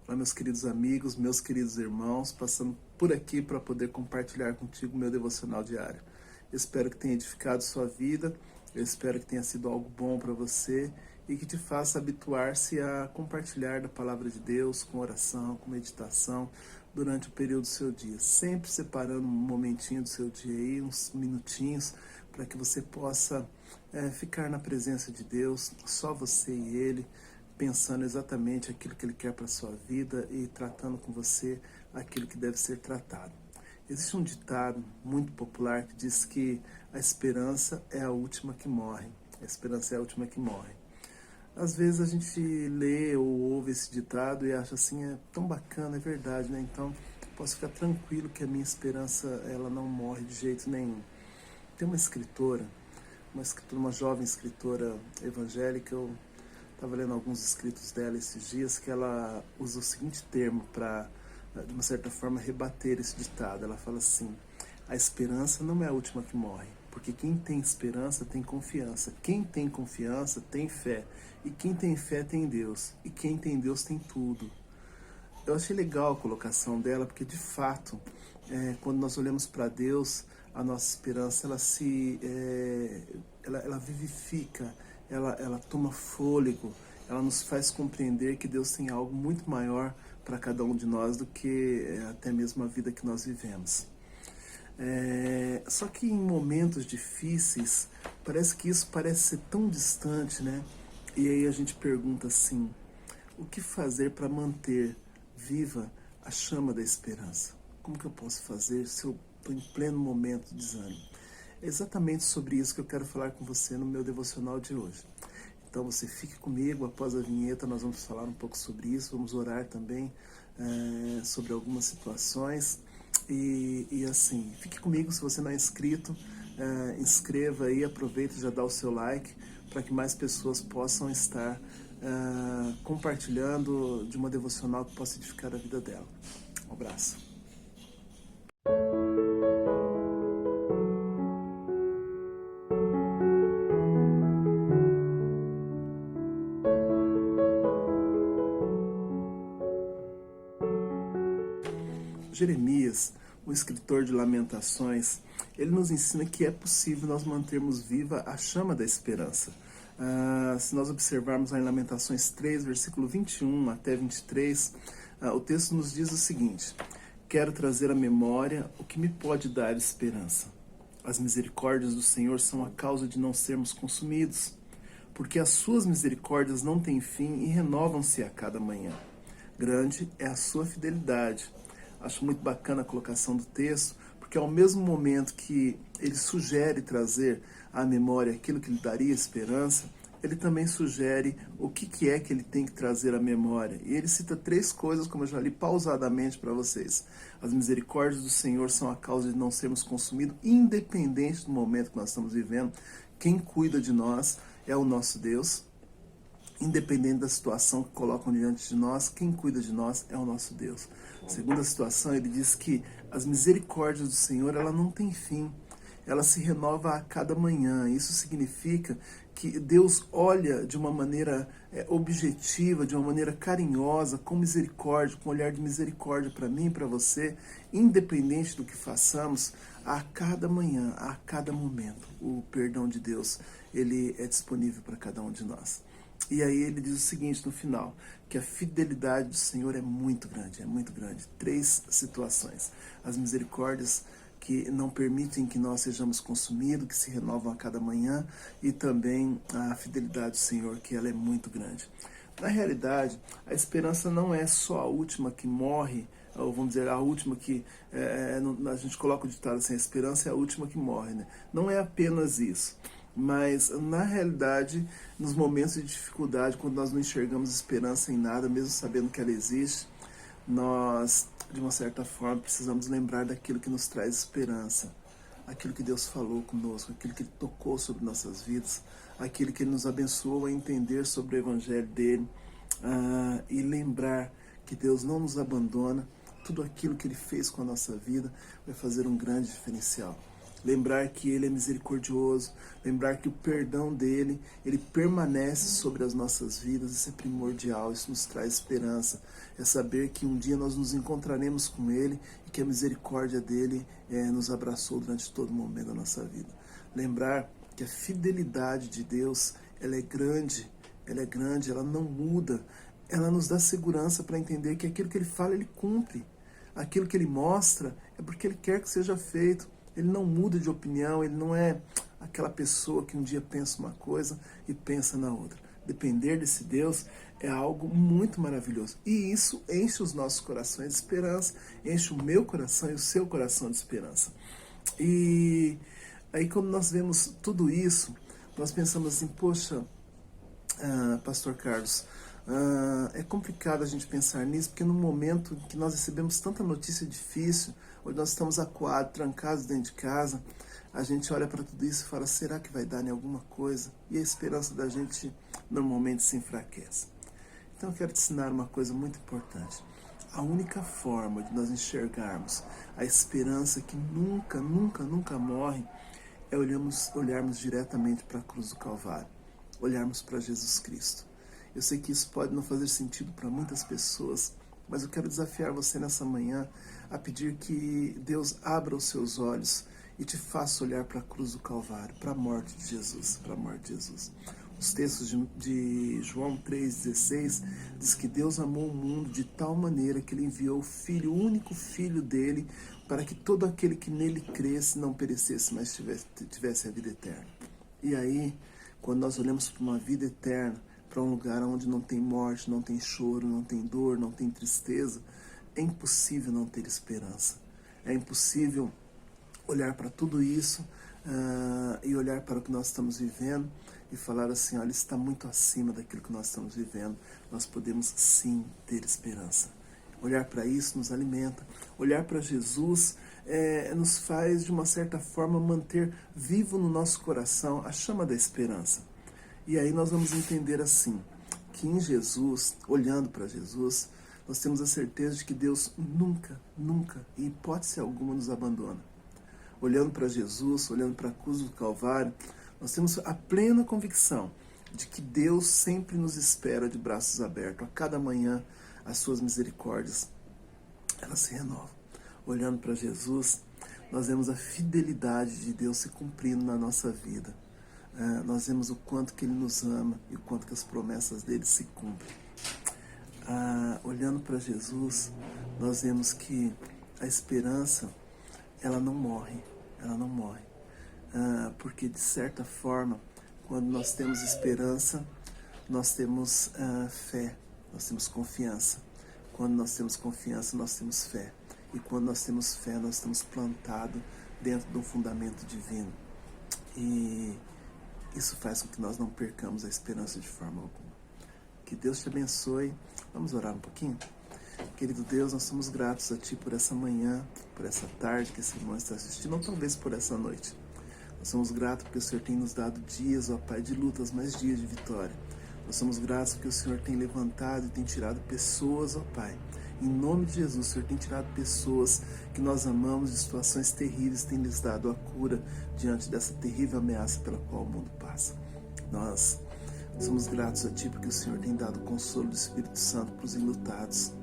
Olá, meus queridos amigos, meus queridos irmãos, passando por aqui para poder compartilhar contigo meu devocional diário. Eu espero que tenha edificado sua vida, eu espero que tenha sido algo bom para você e que te faça habituar-se a compartilhar da palavra de Deus com oração, com meditação durante o período do seu dia. Sempre separando um momentinho do seu dia aí, uns minutinhos, para que você possa ficar na presença de Deus, só você e Ele, pensando exatamente aquilo que Ele quer para a sua vida e tratando com você aquilo que deve ser tratado. Existe um ditado muito popular que diz que a esperança é a última que morre. A esperança é a última que morre. Às vezes a gente lê ou ouve esse ditado e acha assim, é tão bacana, é verdade, né? Então posso ficar tranquilo que a minha esperança ela não morre de jeito nenhum. Tem uma jovem escritora evangélica, eu estava lendo alguns escritos dela esses dias, que ela usa o seguinte termo para, de uma certa forma, rebater esse ditado. Ela fala assim: a esperança não é a última que morre, porque quem tem esperança tem confiança. Quem tem confiança tem fé. E quem tem fé tem Deus. E quem tem Deus tem tudo. Eu achei legal a colocação dela, porque de fato, quando nós olhamos para Deus, a nossa esperança ela vivifica, ela toma fôlego, ela nos faz compreender que Deus tem algo muito maior para cada um de nós do que até mesmo a vida que nós vivemos. Só que em momentos difíceis, parece que isso parece ser tão distante, né? E aí a gente pergunta assim: o que fazer para manter viva a chama da esperança? Como que eu posso fazer se eu estou em pleno momento de desânimo? É exatamente sobre isso que eu quero falar com você no meu devocional de hoje. Então você fique comigo, após a vinheta nós vamos falar um pouco sobre isso, vamos orar também sobre algumas situações. E assim, fique comigo. Se você não é inscrito, inscreva aí, aproveita e já dá o seu like, para que mais pessoas possam estar compartilhando de uma devocional que possa edificar a vida dela. Um abraço. Jeremias, o escritor de Lamentações, ele nos ensina que é possível nós mantermos viva a chama da esperança. Se nós observarmos lá em Lamentações 3, versículo 21 até 23, o texto nos diz o seguinte: quero trazer à memória o que me pode dar esperança. As misericórdias do Senhor são a causa de não sermos consumidos, porque as suas misericórdias não têm fim e renovam-se a cada manhã. Grande é a sua fidelidade. Acho muito bacana a colocação do texto, porque ao mesmo momento que ele sugere trazer à memória aquilo que lhe daria esperança, ele também sugere o que é que ele tem que trazer à memória. E ele cita 3 coisas, como eu já li pausadamente para vocês. As misericórdias do Senhor são a causa de não sermos consumidos, independente do momento que nós estamos vivendo. Quem cuida de nós é o nosso Deus. Independente da situação que colocam diante de nós, quem cuida de nós é o nosso Deus. Segunda situação, ele diz que as misericórdias do Senhor, ela não tem fim. Ela se renova a cada manhã. Isso significa que Deus olha de uma maneira objetiva, de uma maneira carinhosa, com misericórdia, com um olhar de misericórdia para mim e para você, independente do que façamos, a cada manhã, a cada momento. O perdão de Deus, ele é disponível para cada um de nós. E aí ele diz o seguinte no final, que a fidelidade do Senhor é muito grande, é muito grande. 3 situações. As misericórdias que não permitem que nós sejamos consumidos, que se renovam a cada manhã, e também a fidelidade do Senhor, que ela é muito grande. Na realidade, a esperança não é só a última que morre, ou vamos dizer, a última que, a gente coloca o ditado assim, a esperança é a última que morre, né? Não é apenas isso. Mas, na realidade, nos momentos de dificuldade, quando nós não enxergamos esperança em nada, mesmo sabendo que ela existe, nós, de uma certa forma, precisamos lembrar daquilo que nos traz esperança. Aquilo que Deus falou conosco, aquilo que Ele tocou sobre nossas vidas, aquilo que Ele nos abençoou a entender sobre o Evangelho dEle, e lembrar que Deus não nos abandona, tudo aquilo que Ele fez com a nossa vida vai fazer um grande diferencial. lembrar que Ele é misericordioso, lembrar que o perdão dEle, Ele permanece sobre as nossas vidas. Isso é primordial, isso nos traz esperança. É saber que um dia nós nos encontraremos com Ele e que a misericórdia dEle nos abraçou durante todo o momento da nossa vida. Lembrar que a fidelidade de Deus, ela é grande, ela não muda. Ela nos dá segurança para entender que aquilo que Ele fala, Ele cumpre. Aquilo que Ele mostra é porque Ele quer que seja feito. Ele não muda de opinião, Ele não é aquela pessoa que um dia pensa uma coisa e pensa na outra. Depender desse Deus é algo muito maravilhoso. E isso enche os nossos corações de esperança, enche o meu coração e o seu coração de esperança. E aí quando nós vemos tudo isso, nós pensamos assim, poxa, Pastor Carlos, é complicado a gente pensar nisso, porque no momento em que nós recebemos tanta notícia difícil, onde nós estamos acuados, trancados dentro de casa, a gente olha para tudo isso e fala, será que vai dar em alguma coisa? E a esperança da gente normalmente se enfraquece. Então eu quero te ensinar uma coisa muito importante. A única forma de nós enxergarmos a esperança que nunca, nunca, nunca morre é olharmos diretamente para a cruz do Calvário, olharmos para Jesus Cristo. Eu sei que isso pode não fazer sentido para muitas pessoas, mas eu quero desafiar você nessa manhã a pedir que Deus abra os seus olhos e te faça olhar para a cruz do Calvário, para a morte de Jesus, para a morte de Jesus. Os textos de João 3,16 diz que Deus amou o mundo de tal maneira que Ele enviou o Filho, o único Filho dEle, para que todo aquele que nele cresce não perecesse, mas tivesse a vida eterna. E aí, quando nós olhamos para uma vida eterna, para um lugar onde não tem morte, não tem choro, não tem dor, não tem tristeza, é impossível não ter esperança. É impossível olhar para tudo isso e olhar para o que nós estamos vivendo e falar assim, olha, está muito acima daquilo que nós estamos vivendo. Nós podemos sim ter esperança. Olhar para isso nos alimenta. Olhar para Jesus nos faz, de uma certa forma, manter vivo no nosso coração a chama da esperança. E aí nós vamos entender assim, que em Jesus, olhando para Jesus, nós temos a certeza de que Deus nunca, nunca, em hipótese alguma, nos abandona. Olhando para Jesus, olhando para a cruz do Calvário, nós temos a plena convicção de que Deus sempre nos espera de braços abertos. A cada manhã, as suas misericórdias, elas se renovam. Olhando para Jesus, nós vemos a fidelidade de Deus se cumprindo na nossa vida. Nós vemos o quanto que Ele nos ama e o quanto que as promessas dEle se cumprem. Olhando para Jesus, nós vemos que a esperança, ela não morre, porque de certa forma, quando nós temos esperança, nós temos fé, nós temos confiança. Quando nós temos confiança, nós temos fé. E quando nós temos fé, nós estamos plantados dentro de um fundamento divino. E isso faz com que nós não percamos a esperança de forma alguma. Que Deus te abençoe. Vamos orar um pouquinho? Querido Deus, nós somos gratos a Ti por essa manhã, por essa tarde que esse irmão está assistindo, ou talvez por essa noite. Nós somos gratos porque o Senhor tem nos dado dias, ó Pai, de lutas, mas dias de vitória. Nós somos gratos porque o Senhor tem levantado e tem tirado pessoas, ó Pai. Em nome de Jesus, o Senhor tem tirado pessoas que nós amamos de situações terríveis, tem lhes dado a cura diante dessa terrível ameaça pela qual o mundo passa. Nós somos gratos a Ti porque o Senhor tem dado o consolo do Espírito Santo para os enlutados.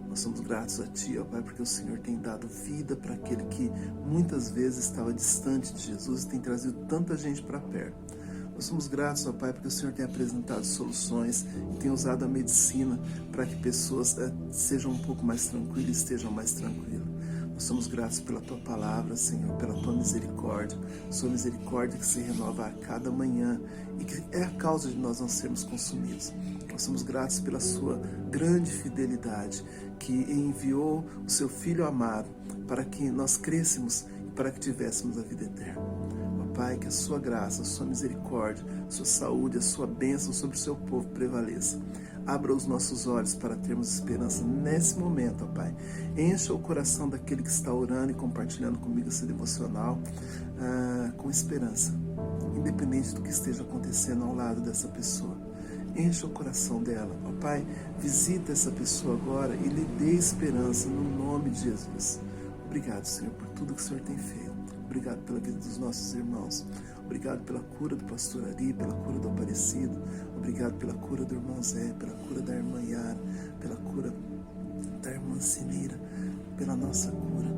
Nós somos gratos a Ti, ó Pai, porque o Senhor tem dado vida para aquele que muitas vezes estava distante de Jesus e tem trazido tanta gente para perto. Nós somos gratos, ó Pai, porque o Senhor tem apresentado soluções e tem usado a medicina para que pessoas sejam um pouco mais tranquilas e estejam mais tranquilas. Nós somos gratos pela Tua palavra, Senhor, pela Tua misericórdia, Sua misericórdia que se renova a cada manhã e que é a causa de nós não sermos consumidos. Nós somos gratos pela Sua grande fidelidade, que enviou o Seu Filho amado para que nós crescêssemos e para que tivéssemos a vida eterna. Ó Pai, que a Sua graça, a Sua misericórdia, a Sua saúde, a Sua bênção sobre o Seu povo prevaleça. Abra os nossos olhos para termos esperança nesse momento, ó Pai. Encha o coração daquele que está orando e compartilhando comigo esse devocional com esperança, independente do que esteja acontecendo ao lado dessa pessoa. Encha o coração dela, ó Pai. Visita essa pessoa agora e lhe dê esperança no nome de Jesus. Obrigado, Senhor, por tudo que o Senhor tem feito. Obrigado pela vida dos nossos irmãos. Obrigado pela cura do pastor Ari, pela cura do Aparecido. Obrigado pela cura do irmão Zé, pela cura da irmã Yara, pela cura da irmã Cineira, pela nossa cura,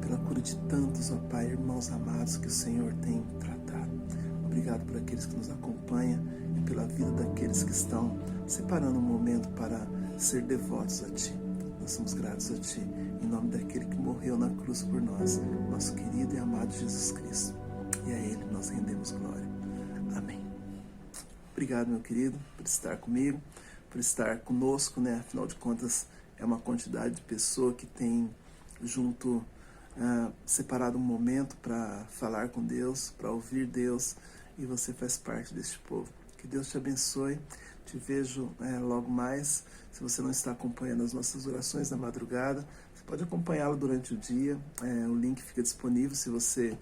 pela cura de tantos, ó Pai, irmãos amados que o Senhor tem tratado. Obrigado por aqueles que nos acompanham e pela vida daqueles que estão separando um momento para ser devotos a Ti. Nós somos gratos a Ti, em nome daquele que morreu na cruz por nós, nosso querido e amado Jesus Cristo. E a Ele nós rendemos glória. Amém. Obrigado, meu querido, por estar comigo, por estar conosco, né? Afinal de contas, é uma quantidade de pessoa que tem junto, separado um momento para falar com Deus, para ouvir Deus, e você faz parte deste povo. Que Deus te abençoe. Te vejo logo mais. Se você não está acompanhando as nossas orações da madrugada, você pode acompanhá-lo durante o dia. O link fica disponível. Se você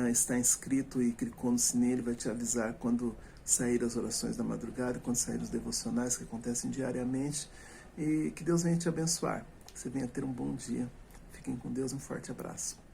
está inscrito e clicou no sininho, ele vai te avisar quando sair as orações da madrugada, quando sair os devocionais que acontecem diariamente. E que Deus venha te abençoar. Que você venha ter um bom dia. Fiquem com Deus. Um forte abraço.